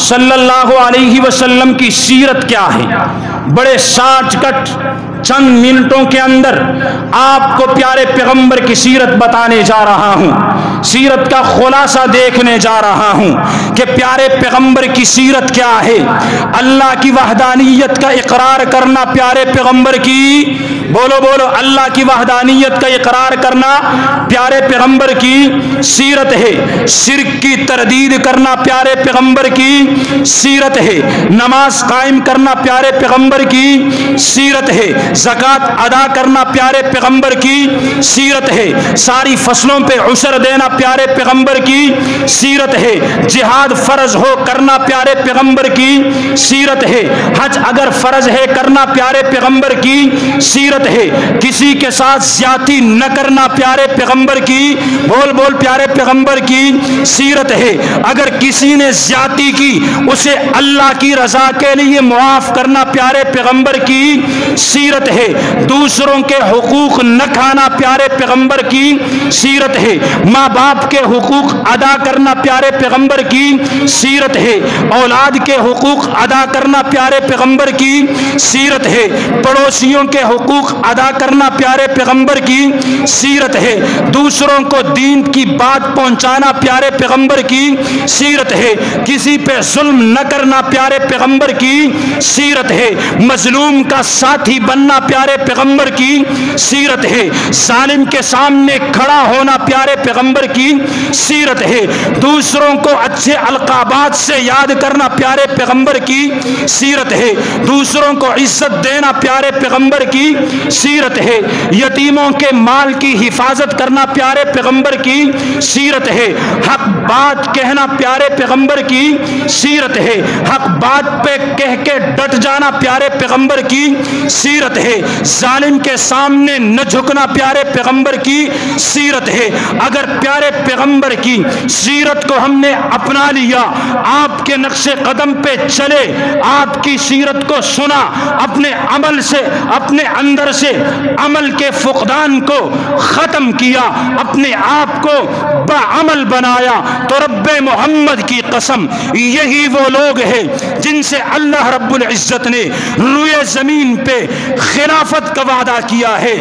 सल्लल्लाहु अलैहि वसल्लम की सीरत क्या है। बड़े शॉर्टकट चंद मिनटों के अंदर आपको प्यारे पैगंबर की सीरत बताने जा रहा हूं। सीरत का खुलासा देखने जा रहा हूं कि प्यारे पैगंबर की सीरत क्या है। अल्लाह की वहदानियत का इकरार करना प्यारे पैगंबर की, बोलो बोलो, अल्लाह की वहदानियत का इकरार करना प्यारे पैगंबर की सीरत है। शिर्क की तरदीद करना प्यारे पैगंबर की सीरत है। नमाज कायम करना प्यारे पैगंबर की सीरत है। ज़कात अदा करना प्यारे पैगंबर की सीरत है। सारी फसलों पे उसर देना प्यारे पैगंबर की सीरत है। जिहाद फर्ज हो करना प्यारे पैगंबर की सीरत है। हज अगर फर्ज है करना प्यारे पैगंबर की सीरत है। किसी के साथ ज्यादती न करना प्यारे पैगंबर की, बोल बोल, प्यारे पैगंबर की सीरत है। अगर किसी ने ज्यादती की उसे अल्लाह की रजा के लिए मुआफ करना प्यारे पैगंबर की सीरत है। दूसरों के हुकूक न खाना प्यारे पैगंबर की सीरत है। माँ बाप के हुकूक अदा करना प्यारे पैगंबर की सीरत है। औलाद के हुकूक अदा करना प्यारे पैगंबर की सीरत है। पड़ोसियों के हुकूक अदा करना प्यारे पैगंबर की सीरत है। दूसरों को दीन की बात पहुंचाना प्यारे पैगंबर की सीरत है। किसी पे जुल्म न करना प्यारे पैगंबर की सीरत है। मजलूम का साथी बनना प्यारे पैगंबर की सीरत है। जालिम के सामने खड़ा होना प्यारे पैगंबर की सीरत है। दूसरों को अच्छे अलकाबात से याद करना प्यारे पैगंबर की सीरत है। दूसरों को इज्जत देना प्यारे पैगंबर की सीरत है। यतीमों के माल की हिफाजत करना प्यारे पैगंबर की सीरत है। हक बात कहना प्यारे पैगंबर की सीरत है। हक बात पे कह के डट जाना प्यारे पैगंबर की सीरत है। जालिम के सामने न झुकना प्यारे पैगंबर की सीरत है। अगर प्यारे पैगंबर की सीरत को हमने अपना लिया, आपके नक्शे कदम पे चले, आपकी सीरत को सुना, अपने अमल से, अपने अंदर से अमल के फुकदान को खत्म किया, अपने आप को बाअमल बनाया, तो रब्बे मोहम्मद की कसम यही वो लोग हैं जिनसे अल्लाह रब्बुल इज्जत ने रुए जमीन पे खिलाफत का वादा किया है,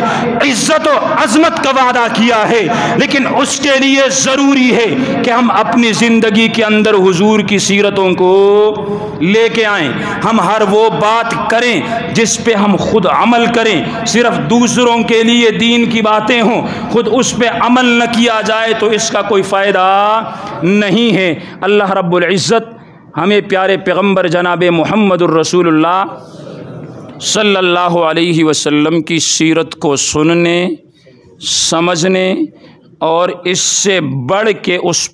इज्जत और अजमत का वादा किया है। लेकिन उसके लिए जरूरी है कि हम अपनी जिंदगी के अंदर हुजूर की सीरतों को लेके आएं। हम हर वो बात करें जिस पे हम खुद अमल करें। सिर्फ दूसरों के लिए दीन की बातें हों, खुद उस पे अमल न किया जाए तो इसका कोई फ़ायदा नहीं है। अल्लाह रब्बुल इज़्ज़त हमें प्यारे पैगंबर जनाब मुहम्मदुर रसूलुल्लाह सल्लल्लाहु अलैहि वसल्लम की सीरत को सुनने, समझने और इससे बढ़ के उस